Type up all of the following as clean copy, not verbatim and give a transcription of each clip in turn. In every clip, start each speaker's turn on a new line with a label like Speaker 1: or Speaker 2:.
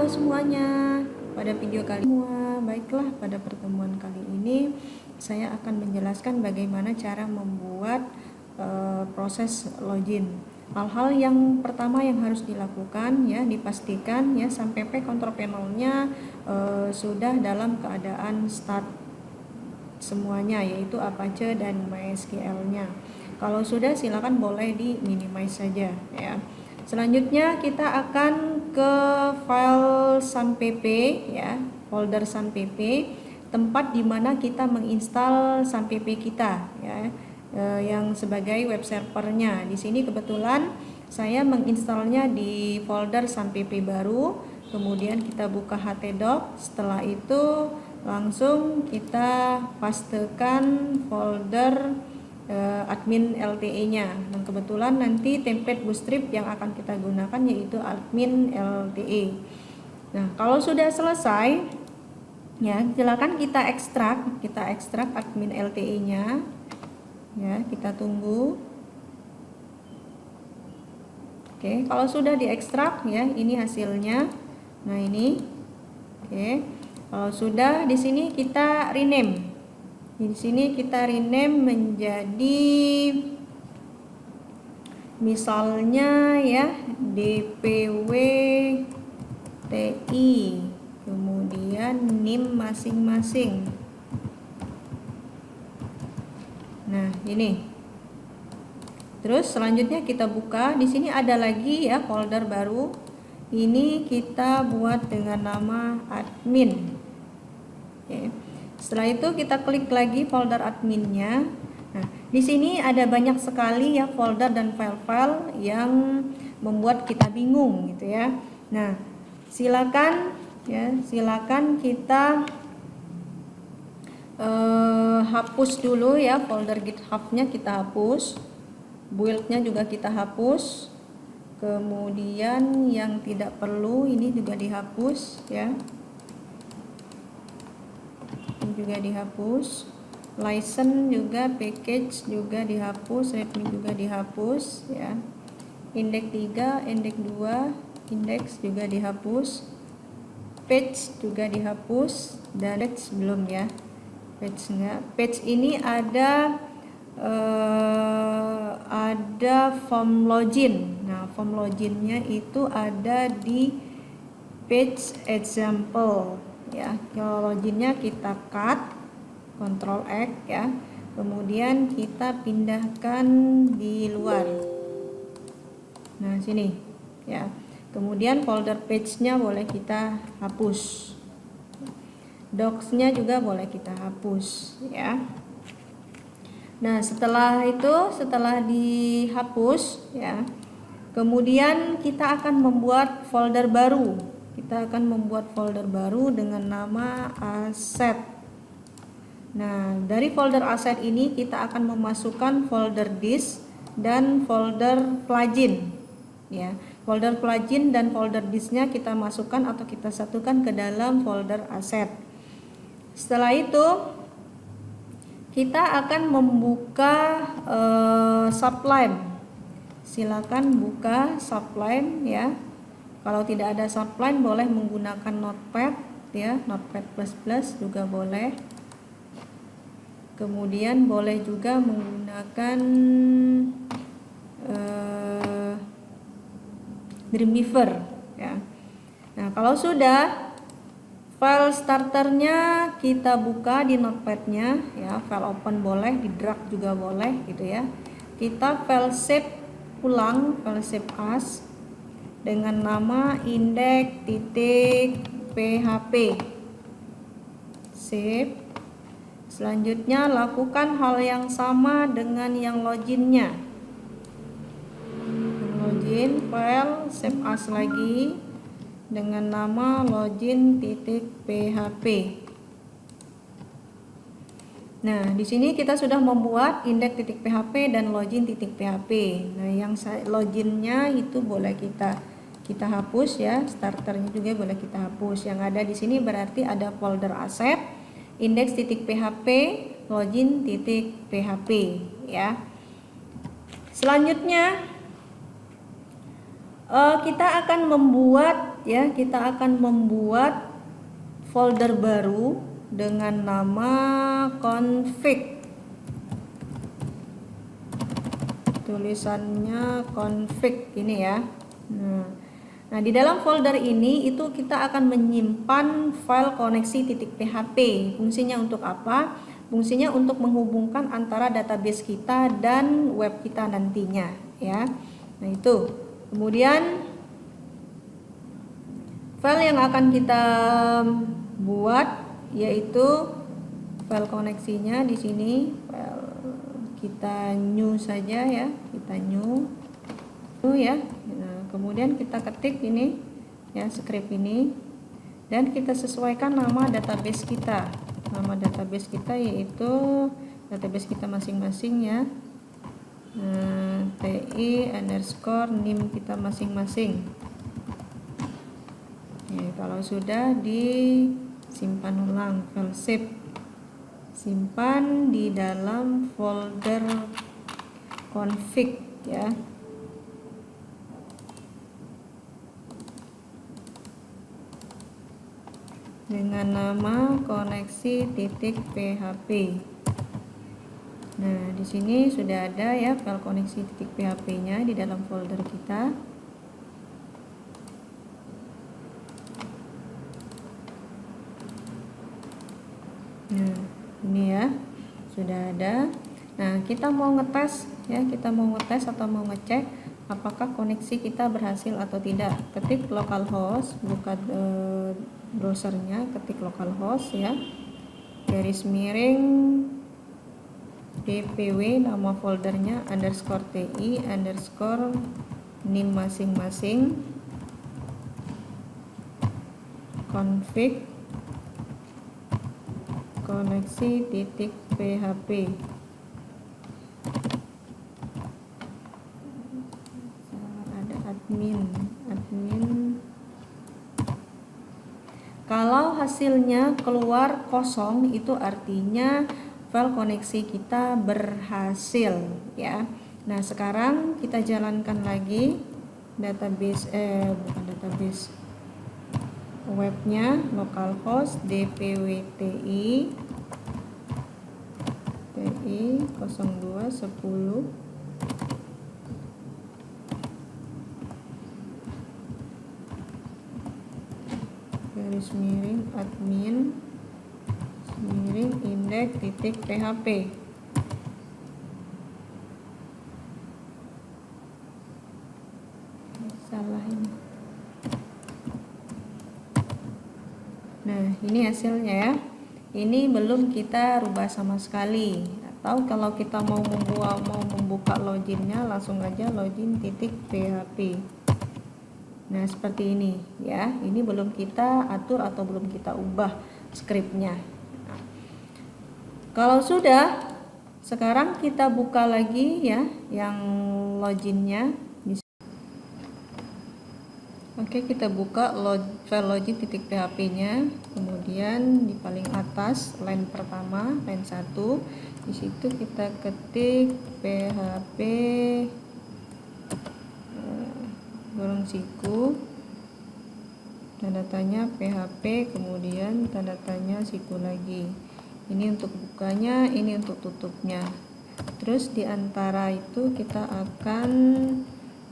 Speaker 1: semuanya, pada video kali ini, baiklah pada pertemuan kali ini saya akan menjelaskan bagaimana cara membuat proses login. Hal-hal yang pertama yang harus dilakukan ya, dipastikan ya SAMPP control panelnya sudah dalam keadaan start semuanya, yaitu Apache dan MySQL-nya. Kalau sudah, silakan boleh di minimize saja ya. Selanjutnya kita akan ke file SAMPP ya, folder SAMPP, tempat di mana kita menginstal SAMPP kita ya, yang sebagai web servernya. Di sini kebetulan saya menginstalnya di folder SAMPP baru. Kemudian kita buka htdoc. Setelah itu langsung kita pastekan folder admin LTE-nya. Dan kebetulan nanti template Bootstrap yang akan kita gunakan yaitu admin LTE. Nah, kalau sudah selesai ya, silakan kita ekstrak admin LTE-nya. Ya, kita tunggu. Oke, kalau sudah diekstrak ya, ini hasilnya. Nah, ini. Oke. Kalau sudah, di sini kita rename. Di sini kita rename menjadi misalnya ya DPW TI, kemudian NIM masing-masing. Nah, ini. Terus selanjutnya kita buka. Di sini ada lagi ya folder baru. Ini kita buat dengan nama admin. Oke. Setelah itu kita klik lagi folder adminnya. Nah, di sini ada banyak sekali ya folder dan file-file yang membuat kita bingung gitu ya. Nah, silakan kita hapus dulu ya folder GitHub-nya, kita hapus. Build-nya juga kita hapus. Kemudian yang tidak perlu ini juga dihapus ya. Juga dihapus, license juga, package juga dihapus, readme juga dihapus ya, index 3, index 2, index juga dihapus, page juga dihapus, dan page belum ya, page enggak. Page ini ada form login. Nah, form loginnya itu ada di page example ya. Kalau loginnya kita cut, Ctrl X ya, kemudian kita pindahkan di luar. Nah, sini ya. Kemudian folder page-nya boleh kita hapus, docs-nya juga boleh kita hapus ya. Nah, setelah dihapus ya, kemudian kita akan membuat folder baru. Kita akan membuat folder baru dengan nama asset. Nah, dari folder asset ini kita akan memasukkan folder disk dan folder plugin. Ya, folder plugin dan folder disknya kita masukkan atau kita satukan ke dalam folder asset. Setelah itu kita akan membuka Sublime. Silakan buka Sublime ya. Kalau tidak ada Sublime boleh menggunakan Notepad ya, Notepad++ juga boleh. Kemudian boleh juga menggunakan Dreamweaver ya. Nah, kalau sudah, file starternya kita buka di Notepad-nya ya, file open boleh, di drag juga boleh gitu ya. Kita file save ulang, file save as dengan nama index.php. Save. Selanjutnya lakukan hal yang sama dengan yang loginnya. Login, file save as lagi dengan nama login.php. Nah, di sini kita sudah membuat index.php dan login.php. Nah, yang loginnya itu boleh kita hapus ya, starternya juga boleh kita hapus. Yang ada di sini berarti ada folder asset, index.php, login.php ya. Selanjutnya kita akan membuat ya, kita akan membuat folder baru dengan nama config. Tulisannya config ini ya. Nah, di dalam folder ini itu kita akan menyimpan file koneksi.php. Fungsinya untuk apa? Fungsinya untuk menghubungkan antara database kita dan web kita nantinya ya. Nah, itu. Kemudian file yang akan kita buat yaitu file koneksinya di sini. Kita new saja ya, kita new ya. Nah, kemudian kita ketik ini ya, script ini, dan kita sesuaikan nama database kita. Nama database kita yaitu database kita masing-masing ya, TI_NIM kita masing-masing. Ya, kalau sudah disimpan ulang, file save, simpan di dalam folder config ya. Dengan nama koneksi.php. Nah, di sini sudah ada ya file koneksi.php-nya di dalam folder kita. Nah, ini ya, sudah ada. Nah, kita mau ngetes ya, kita mau ngetes atau mau ngecek apakah koneksi kita berhasil atau tidak. Ketik localhost, buka browsernya, ketik localhost ya, garis miring dpw, nama foldernya _ti_nim masing-masing, config koneksi.php. Ada admin. Kalau hasilnya keluar kosong, itu artinya file koneksi kita berhasil ya. Nah, sekarang kita jalankan lagi webnya, localhost dpw_ti 0210 garis miring admin miring index.php. Salah ini. Nah, ini hasilnya ya. Ini belum kita rubah sama sekali. Atau kalau kita mau membuka loginnya, langsung aja login.php. Nah, seperti ini ya. Ini belum kita atur atau belum kita ubah scriptnya. Nah, kalau sudah, sekarang kita buka lagi ya yang loginnya. Oke, kita buka file login.php-nya, kemudian di paling atas line pertama, line 1, di situ kita ketik php gorong siku, tanda tanya php, kemudian tanda tanya siku lagi. Ini untuk bukanya, ini untuk tutupnya. Terus di antara itu kita akan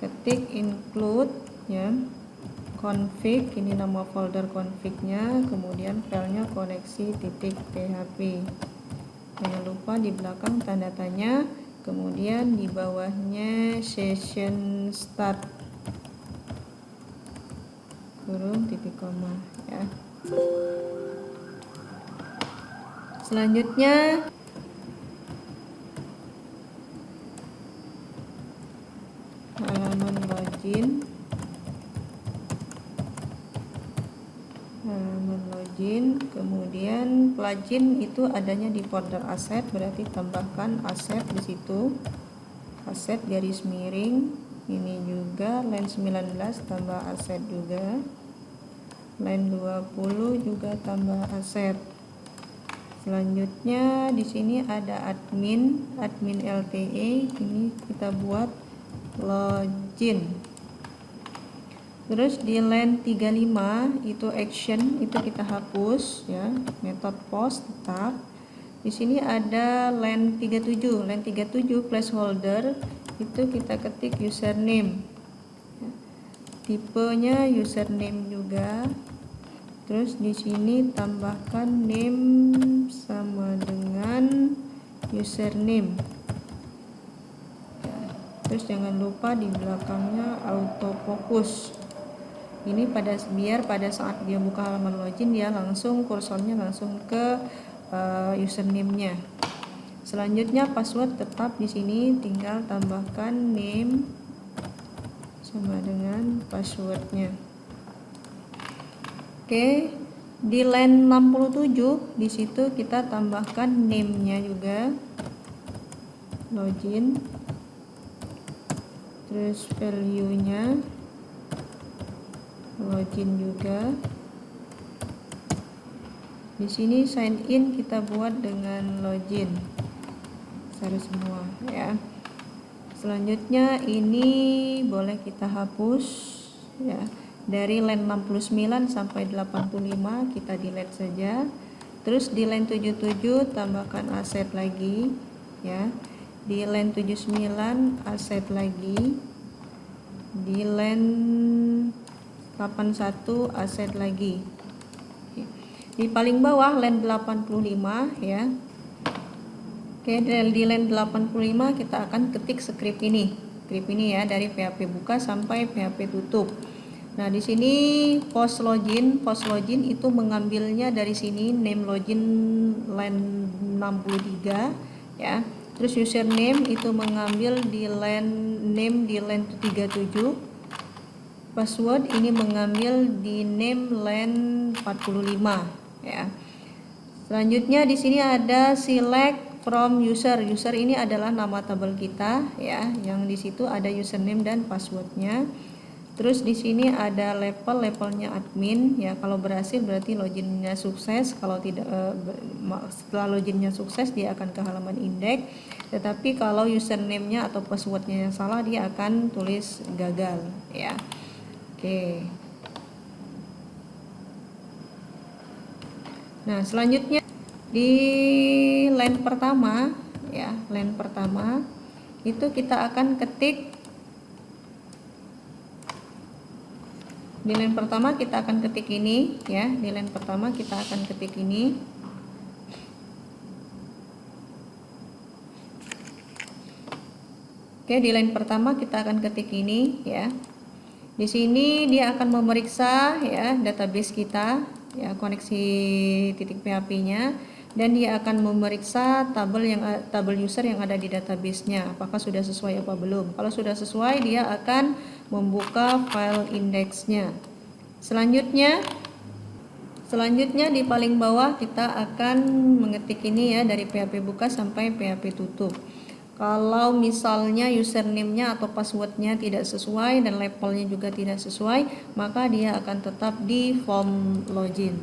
Speaker 1: ketik include ya, config, ini nama folder config-nya, kemudian filenya koneksi.php. Jangan lupa di belakang tanda tanya, kemudian di bawahnya session start kurung titik koma ya. Selanjutnya halaman login, kemudian plugin itu adanya di folder aset, berarti tambahkan aset di situ, aset garis miring, ini juga line 19 tambah aset juga, line 20 juga tambah aset. Selanjutnya di sini ada admin LTE, ini kita buat login. Terus di line 35 itu action, itu kita hapus ya, metode post tetap. Di sini ada line 37, line 37 placeholder itu kita ketik username. Tipenya username juga. Terus di sini tambahkan name sama dengan username. Terus jangan lupa di belakangnya autofocus. Ini biar pada saat dia buka halaman login dia langsung kursornya langsung ke username-nya. Selanjutnya password tetap di sini, tinggal tambahkan name sama dengan passwordnya. Oke, di line 67 di situ kita tambahkan name-nya juga, login, terus value-nya login juga. Di sini sign in kita buat dengan login, harus semua ya. Selanjutnya ini boleh kita hapus ya. Dari line 69 sampai 85 kita delete saja. Terus di line 77 tambahkan aset lagi ya. Di line 79 aset lagi. Di line 81 aset lagi. Di paling bawah line 85 ya. Oke, di line 85 kita akan ketik script ini. Script ini ya, dari PHP buka sampai PHP tutup. Nah, di sini post login itu mengambilnya dari sini name login line 63 ya. Terus username itu mengambil di line name di line 37. Password ini mengambil di name line 45 ya. Selanjutnya di sini ada select from user. User ini adalah nama tabel kita ya, yang di situ ada username dan passwordnya. Terus di sini ada levelnya admin ya. Kalau berhasil berarti loginnya sukses. Kalau tidak, setelah loginnya sukses dia akan ke halaman indeks. Tetapi kalau username-nya atau passwordnya yang salah dia akan tulis gagal ya. Oke. Nah, selanjutnya di line pertama ya, line pertama itu kita akan ketik, di line pertama kita akan ketik ini ya, di line pertama kita akan ketik ini. Oke, di line pertama kita akan ketik ini ya. Di sini dia akan memeriksa ya database kita ya, koneksi titik PHP-nya, dan dia akan memeriksa tabel user yang ada di database-nya apakah sudah sesuai apa belum. Kalau sudah sesuai dia akan membuka file indeksnya. Selanjutnya di paling bawah kita akan mengetik ini ya, dari PHP buka sampai PHP tutup. Kalau misalnya username-nya atau password-nya tidak sesuai dan levelnya juga tidak sesuai, maka dia akan tetap di form login.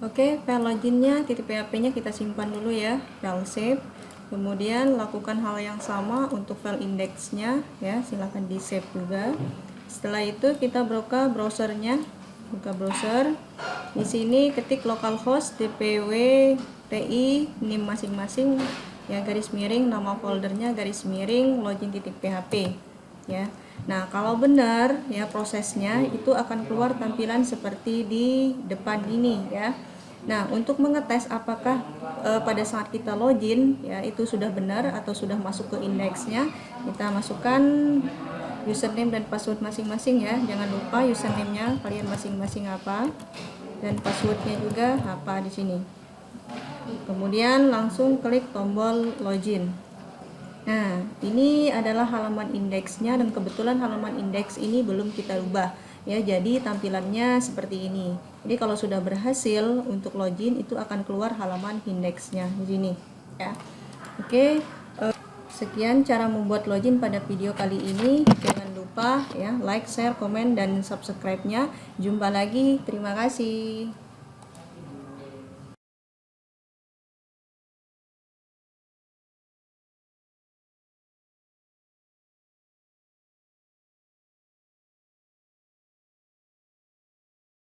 Speaker 1: Oke, file loginnya, titik PHP-nya kita simpan dulu ya, file save. Kemudian lakukan hal yang sama untuk file indeksnya ya, silahkan di save juga. Setelah itu kita buka browsernya. Buka browser. Di sini ketik localhost dpw ti nim masing-masing ya, garis miring nama foldernya garis miring login.php ya. Nah, kalau benar ya prosesnya itu akan keluar tampilan seperti di depan ini ya. Nah, untuk mengetes apakah pada saat kita login ya itu sudah benar atau sudah masuk ke indeksnya, kita masukkan username dan password masing-masing ya. Jangan lupa username-nya kalian masing-masing apa dan passwordnya juga apa di sini. Kemudian langsung klik tombol login. Nah, ini adalah halaman indeksnya dan kebetulan halaman indeks ini belum kita ubah ya. Jadi tampilannya seperti ini. Jadi kalau sudah berhasil untuk login itu akan keluar halaman indeksnya di sini ya. Oke. Sekian cara membuat login pada video kali ini. Jangan lupa ya like, share, komen, dan subscribe-nya. Jumpa lagi. Terima kasih.